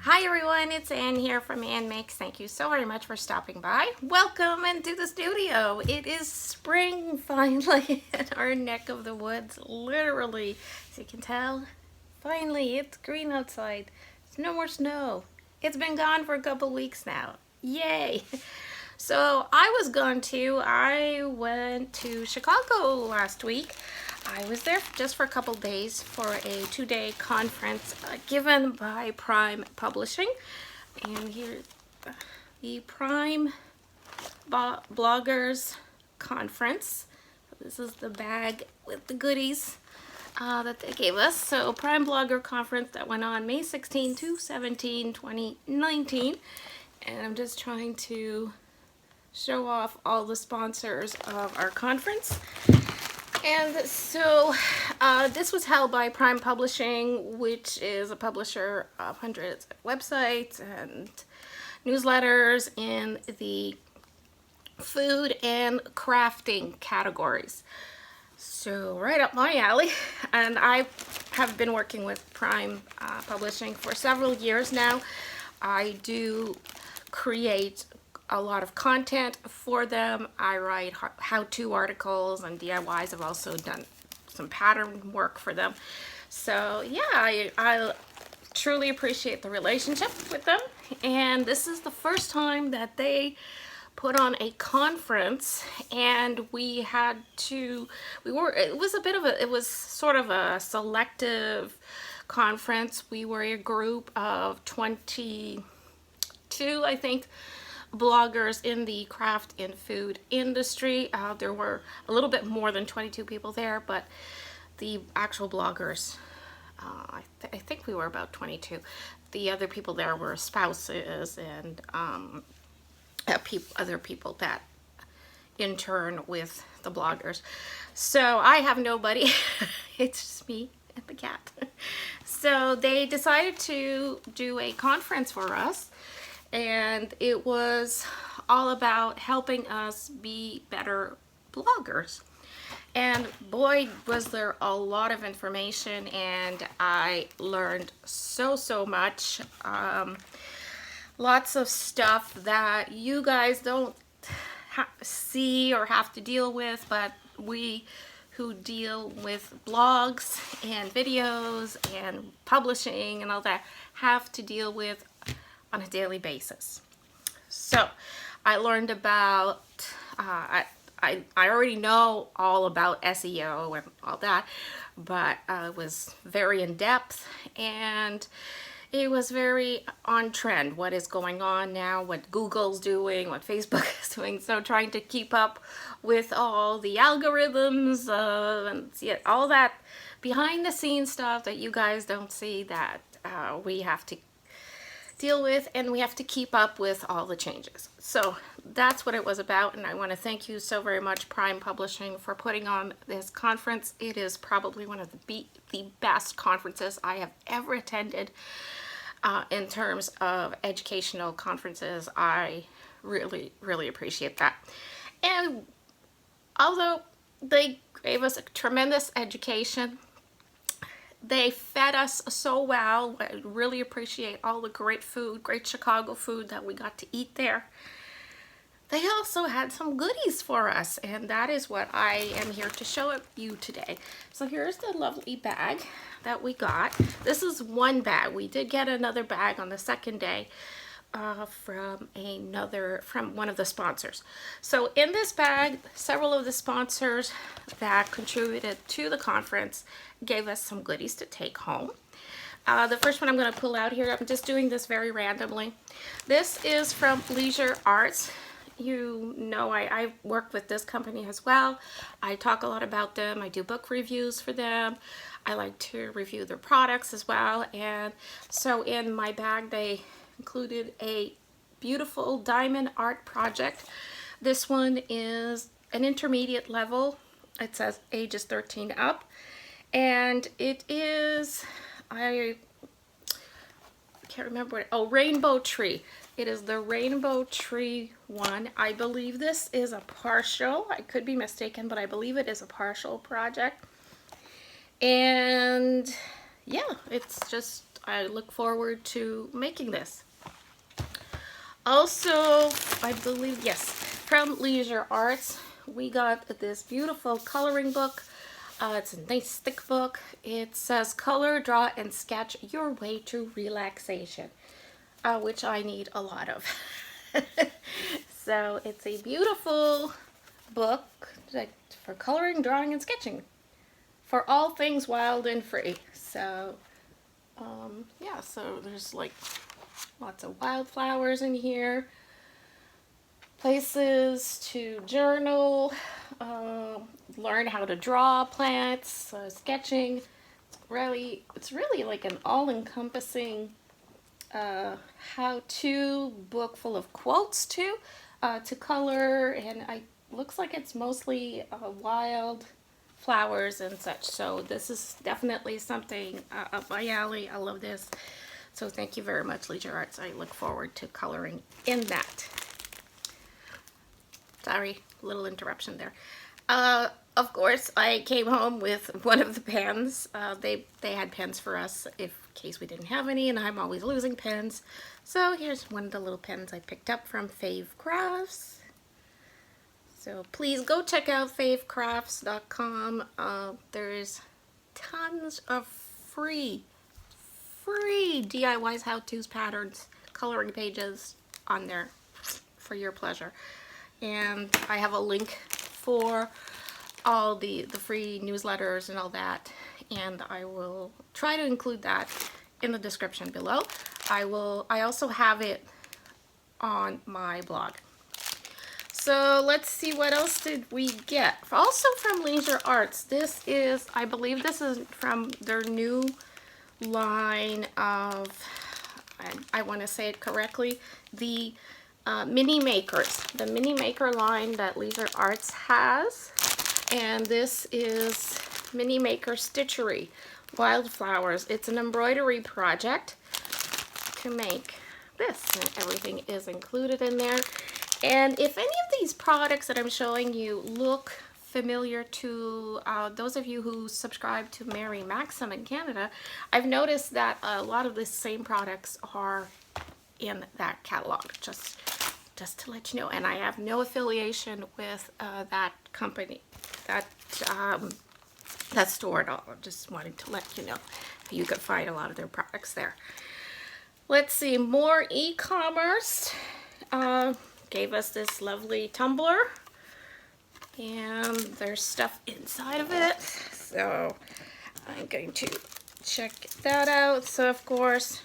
Hi everyone, it's Ann here from Annmakes. Thank you so very much for stopping by. Welcome into the studio. It is spring finally in our neck of the woods, literally. As you can tell, finally it's green outside. There's no more snow. It's been gone for a couple weeks now. Yay! So I went to Chicago last week. I was there just for a couple days for a 2-day conference given by Prime Publishing. And here, the Prime Bloggers Conference. This is the bag with the goodies that they gave us. So Prime Blogger Conference that went on May 16 to 17, 2019. And I'm just trying to show off all the sponsors of our conference. And so this was held by Prime Publishing, which is a publisher of hundreds of websites and newsletters in the food and crafting categories. So right up my alley. And I have been working with Prime Publishing for several years now. I do create a lot of content for them. I write how-to articles and DIYs. I've also done some pattern work for them. So yeah, I truly appreciate the relationship with them. And this is the first time that they put on a conference, and it was sort of a selective conference. We were a group of 22, I think, bloggers in the craft and food industry. There were a little bit more than 22 people there, but the actual bloggers, I think we were about 22. The other people there were spouses and other people that intern with the bloggers. So I have nobody. It's just me and the cat. So they decided to do a conference for us, and it was all about helping us be better bloggers. And boy, was there a lot of information, and I learned so much. Lots of stuff that you guys don't see or have to deal with, but we who deal with blogs and videos and publishing and all that have to deal with on a daily basis. So I learned about, I already know all about SEO and all that, but it was very in depth, and it was very on trend. What is going on now, what Google's doing, what Facebook is doing. So trying to keep up with all the algorithms and all that behind the scenes stuff that you guys don't see, that we have to deal with, and we have to keep up with all the changes. So that's what it was about, and I want to thank you so very much, Prime Publishing, for putting on this conference. It is probably one of the best conferences I have ever attended in terms of educational conferences. I really appreciate that. And although they gave us a tremendous education, they fed us so well. I really appreciate all the great food, great Chicago food that we got to eat there. They also had some goodies for us, and that is what I am here to show you today. So here's the lovely bag that we got. This is one bag. We did get another bag on the second day from one of the sponsors. So in this bag, several of the sponsors that contributed to the conference gave us some goodies to take home. The first one I'm going to pull out here, I'm just doing this very randomly. This is from Leisure Arts. You know, I work with this company as well. I talk a lot about them. I do book reviews for them. I like to review their products as well. And so in my bag, they included a beautiful diamond art project. This one is an intermediate level. It says ages 13 up. And it is, I can't remember what, Rainbow Tree. It is the Rainbow Tree one. I believe this is a partial. I could be mistaken, but I believe it is a partial project. And yeah, it's just I look forward to making this. Also, I believe, yes, from Leisure Arts, we got this beautiful coloring book. It's a nice thick book. It says color, draw, and sketch your way to relaxation, which I need a lot of. So it's a beautiful book for coloring, drawing, and sketching for all things wild and free. So yeah, so there's like lots of wildflowers in here, places to journal, learn how to draw plants, sketching. It's really like an all-encompassing how-to book full of quotes too, to color, and looks like it's mostly wild flowers and such. So this is definitely something up my alley. I love this. So thank you very much, Leisure Arts. I look forward to coloring in that. Sorry, little interruption there. Of course, I came home with one of the pens. They had pens for us in case we didn't have any, and I'm always losing pens. So here's one of the little pens I picked up from favecrafts. So please go check out favecrafts.com. There's tons of free DIYs, how-tos, patterns, coloring pages on there for your pleasure. And I have a link for all the free newsletters and all that, and I will try to include that in the description below. I also have it on my blog. So let's see, what else did we get? Also from Leisure Arts, this is, I believe this is from their new line of, I want to say it correctly, the mini makers, the mini maker line that Leisure Arts has. And this is Mini Maker Stitchery Wildflowers. It's an embroidery project to make this, and everything is included in there. And if any of these products that I'm showing you look familiar to those of you who subscribe to Mary Maxim in Canada, I've noticed that a lot of the same products are in that catalog, just to let you know. And I have no affiliation with that company, that store at all. I just wanted to let you know you could find a lot of their products there. Let's see, more e-commerce. Gave us this lovely tumbler, and there's stuff inside of it, so I'm going to check that out. So of course,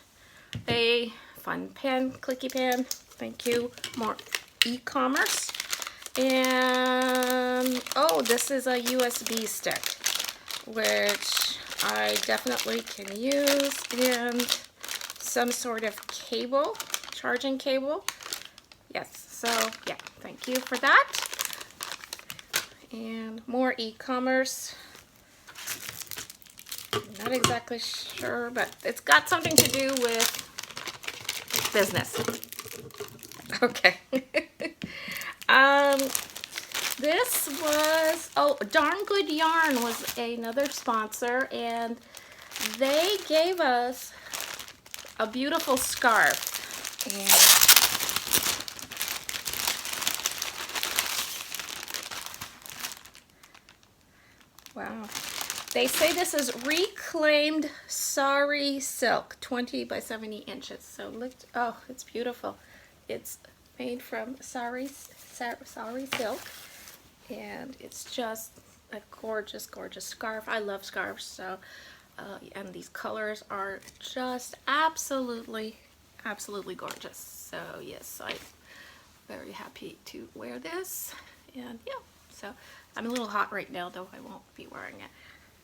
a fun pen, clicky pen, thank you. More e-commerce, and oh, this is a USB stick, which I definitely can use, and some sort of cable, charging cable. Yes, so yeah, thank you for that. And more e-commerce. Not exactly sure, but it's got something to do with business. Okay. This was, oh, Darn Good Yarn was another sponsor, and they gave us a beautiful scarf. And wow. They say this is reclaimed sari silk, 20 by 70 inches. So look, oh, it's beautiful. It's made from sari silk, and it's just a gorgeous, gorgeous scarf. I love scarves, so and these colors are just absolutely, absolutely gorgeous. So yes, I'm very happy to wear this, and yeah, so I'm a little hot right now, though I won't be wearing it.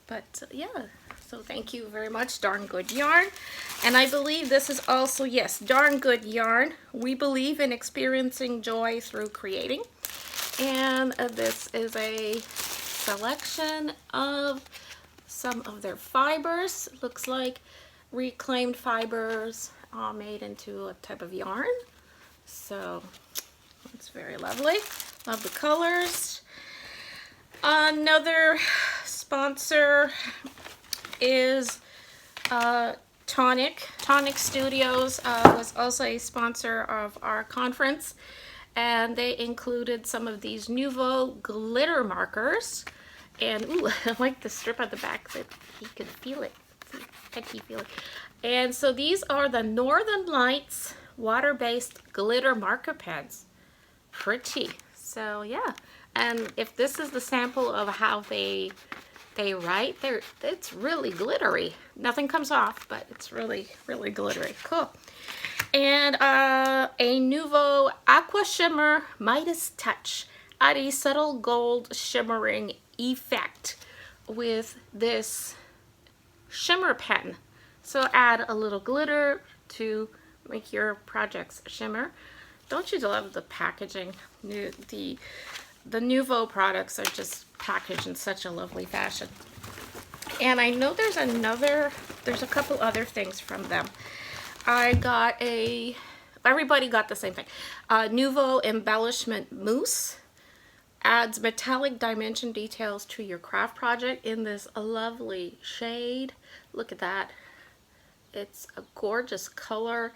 But yeah, so thank you very much, Darn Good Yarn. And I believe this is also, yes, Darn Good Yarn. We believe in experiencing joy through creating. And this is a selection of some of their fibers. Looks like reclaimed fibers made into a type of yarn. So it's very lovely. Love the colors. Another sponsor is Tonic Studios was also a sponsor of our conference, and they included some of these Nouveau glitter markers. And ooh, I like the strip at the back that he could feel it. Can he feel it? And so these are the Northern Lights water-based glitter marker pens. Pretty. So yeah, and if this is the sample of how they write, it's really glittery. Nothing comes off, but it's really glittery. Cool. And a Nouveau Aqua Shimmer Midas Touch. Add a subtle gold shimmering effect with this shimmer pen. So add a little glitter to make your projects shimmer. Don't you love the packaging? The Nouveau products are just packaged in such a lovely fashion. And I know there's a couple other things from them. Everybody got the same thing. Nouveau Embellishment Mousse adds metallic dimension details to your craft project in this lovely shade. Look at that. It's a gorgeous color.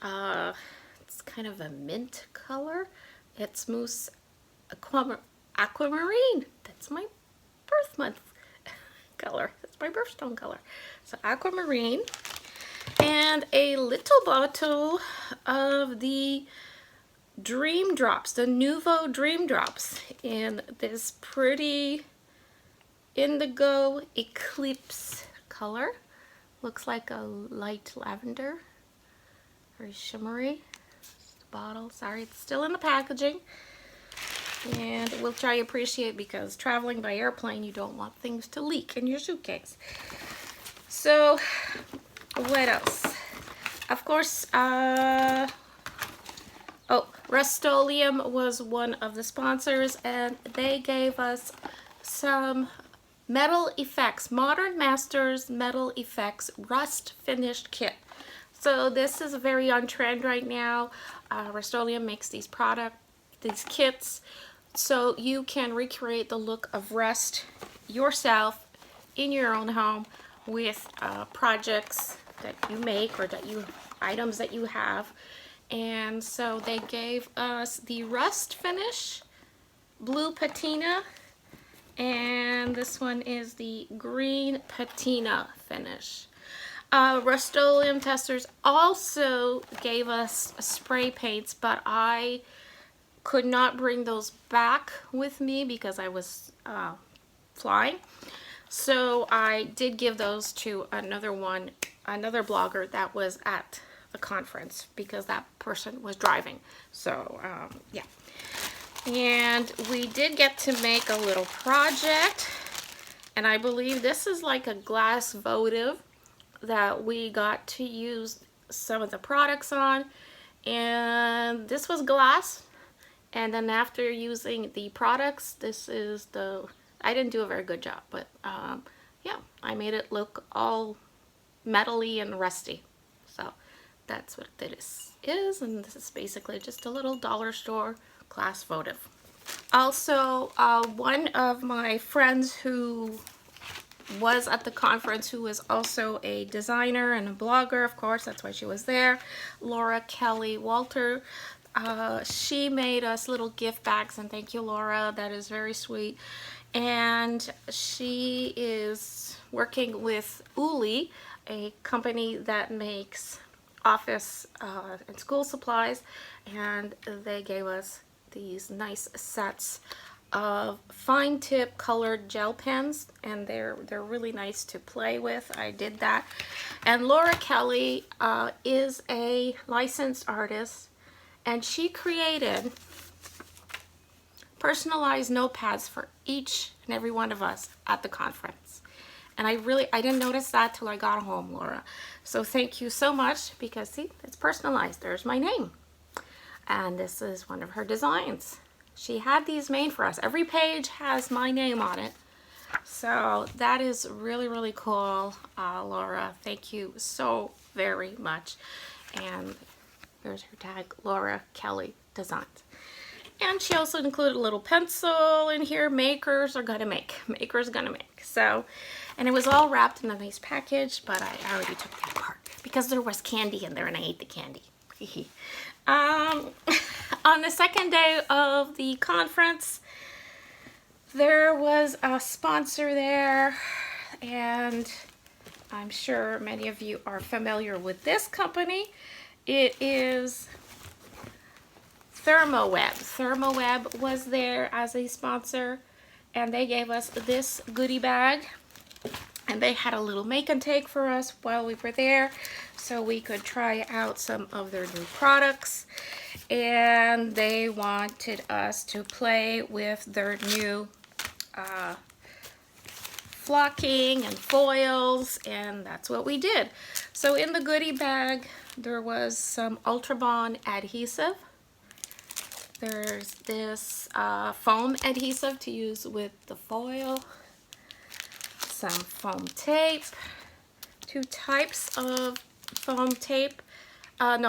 It's kind of a mint color. It's Mousse Aquamarine. That's my birth month color. That's my birthstone color. So aquamarine. And a little bottle of the Dream Drops, the Nouveau Dream Drops, in this pretty indigo eclipse color. Looks like a light lavender. Very shimmery. The bottle, sorry, it's still in the packaging. And which I appreciate, because traveling by airplane, you don't want things to leak in your suitcase. So what else? Of course, Rust-Oleum was one of the sponsors, and they gave us some Metal Effects, Modern Masters Metal Effects Rust Finished Kit. So this is very on trend right now. Rust-Oleum makes these kits, so you can recreate the look of rust yourself in your own home with projects that you make, or items that you have. And so they gave us the rust finish, blue patina, and this one is the green patina finish. Rust-Oleum testers also gave us spray paints, but I could not bring those back with me because I was flying. So I did give those to another blogger that was at the conference, because that person was driving. So yeah. And we did get to make a little project, and I believe this is like a glass votive that we got to use some of the products on. And this was glass, and then after using the products, I didn't do a very good job, but yeah, I made it look all metally and rusty. So that's what this is, and this is basically just a little dollar store glass votive. Also, one of my friends who was at the conference, who is also a designer and a blogger, of course, that's why she was there, Laura Kelly Walter, she made us little gift bags, and thank you, Laura, that is very sweet. And she is working with ooly, a company that makes office and school supplies, and they gave us these nice sets of fine tip colored gel pens, and they're really nice to play with. I did that. And Laura Kelly is a licensed artist, and she created personalized notepads for each and every one of us at the conference. And I didn't notice that till I got home, Laura. So thank you so much, because see, it's personalized. There's my name. And this is one of her designs. She had these made for us. Every page has my name on it. So that is really cool, Laura. Thank you so very much. And here's her tag, Laura Kelly Designs. And she also included a little pencil in here. Makers are gonna make. Makers gonna make. So, and it was all wrapped in a nice package, but I already took that apart. because there was candy in there and I ate the candy. On the second day of the conference, there was a sponsor there, and I'm sure many of you are familiar with this company. It is ThermoWeb. ThermoWeb was there as a sponsor, and they gave us this goodie bag, and they had a little make and take for us while we were there so we could try out some of their new products. And they wanted us to play with their new flocking and foils, and that's what we did. So in the goodie bag there was some Ultra Bond adhesive. There's this foam adhesive to use with the foil, some foam tape, 2 types of foam tape,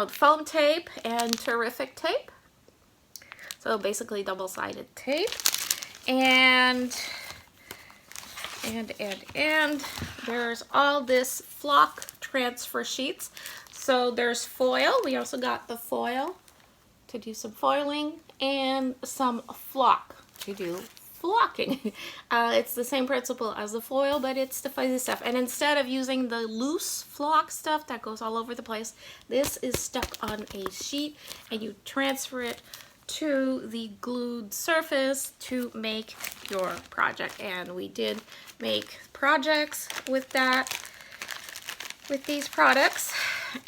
foam tape and terrific tape, so basically double-sided tape, and there's all this flock transfer sheets. So there's foil, we also got the foil to do some foiling, and some flock to do flocking. It's the same principle as the foil, but it's the fuzzy stuff. And instead of using the loose flock stuff that goes all over the place, this is stuck on a sheet and you transfer it to the glued surface to make your project. And we did make projects with that, with these products,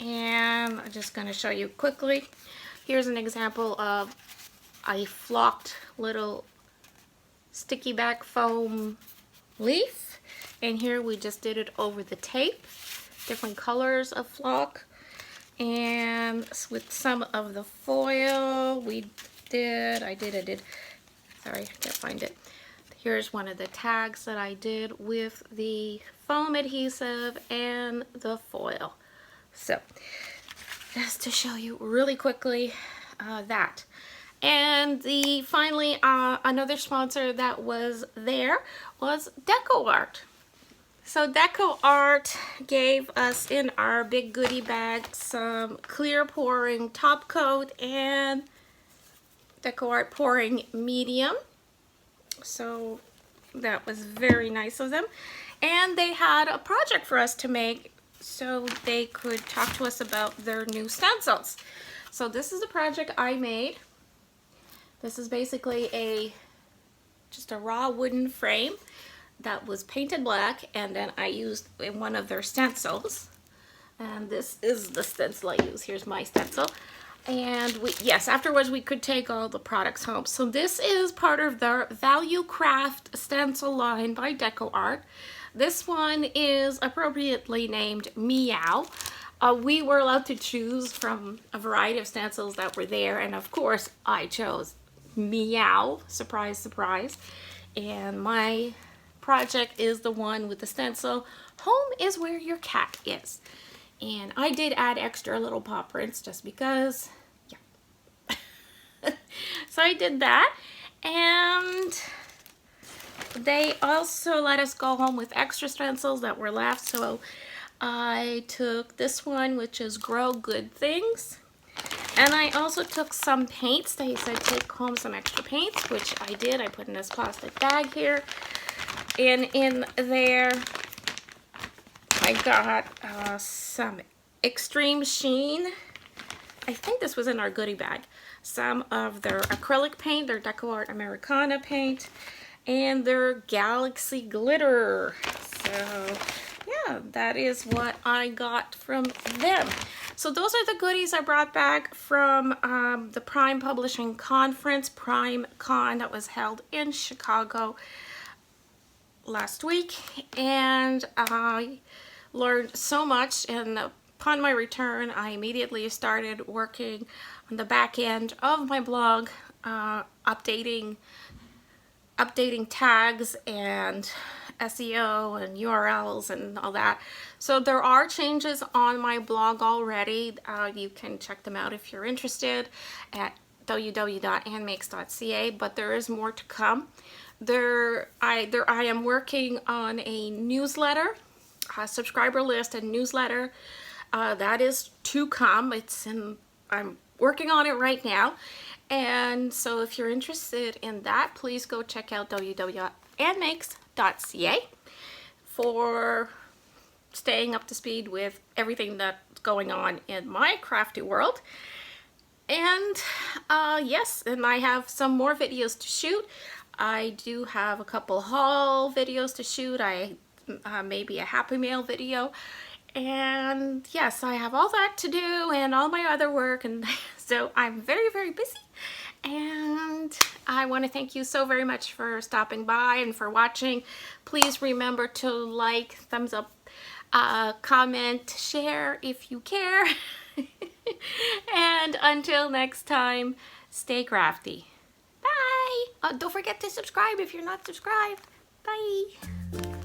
and I'm just going to show you quickly. Here's an example of a flocked little sticky back foam leaf, and here we just did it over the tape, different colors of flock. And with some of the foil I did, sorry, I can't find it. Here's one of the tags that I did with the foam adhesive and the foil. So just to show you really quickly that. And finally another sponsor that was there was Deco Art. So Deco Art gave us in our big goodie bag some clear pouring top coat and Deco Art pouring medium. So that was very nice of them. And they had a project for us to make so they could talk to us about their new stencils. So this is the project I made. This is basically just a raw wooden frame that was painted black, and then I used in one of their stencils. And this is the stencil I use. Here's my stencil. And afterwards we could take all the products home. So this is part of their Value Craft stencil line by Deco Art. This one is appropriately named Meow. We were allowed to choose from a variety of stencils that were there, and of course I chose Meow, surprise, surprise. And my project is the one with the stencil, Home is Where Your Cat Is. And I did add extra little paw prints just because, yeah. So I did that, and they also let us go home with extra stencils that were left. So I took this one, which is Grow Good Things. And I also took some paints. They said take home some extra paints, which I did. I put in this plastic bag here. And in there, I got some Extreme Sheen. I think this was in our goodie bag. Some of their acrylic paint, their Deco Art Americana paint, and their Galaxy Glitter. So yeah, that is what I got from them. So those are the goodies I brought back from the Prime Publishing Conference, Prime Con, that was held in Chicago last week. And I learned so much, and upon my return I immediately started working on the back end of my blog, updating tags and SEO and URLs and all that. So there are changes on my blog already. You can check them out if you're interested at www.annmakes.ca, but there is more to come. I am working on a newsletter, a subscriber list and newsletter That is to come. I'm working on it right now. And so if you're interested in that, please go check out www.annmakes.ca for staying up to speed with everything that's going on in my crafty world. And yes, and I have some more videos to shoot. I do have a couple haul videos to shoot. Maybe a Happy Mail video. And yes, I have all that to do and all my other work, and so I'm very, very busy. And I want to thank you so very much for stopping by and for watching. Please remember to like, thumbs up, comment, share if you care. And until next time, stay crafty. Bye! Don't forget to subscribe if you're not subscribed. Bye!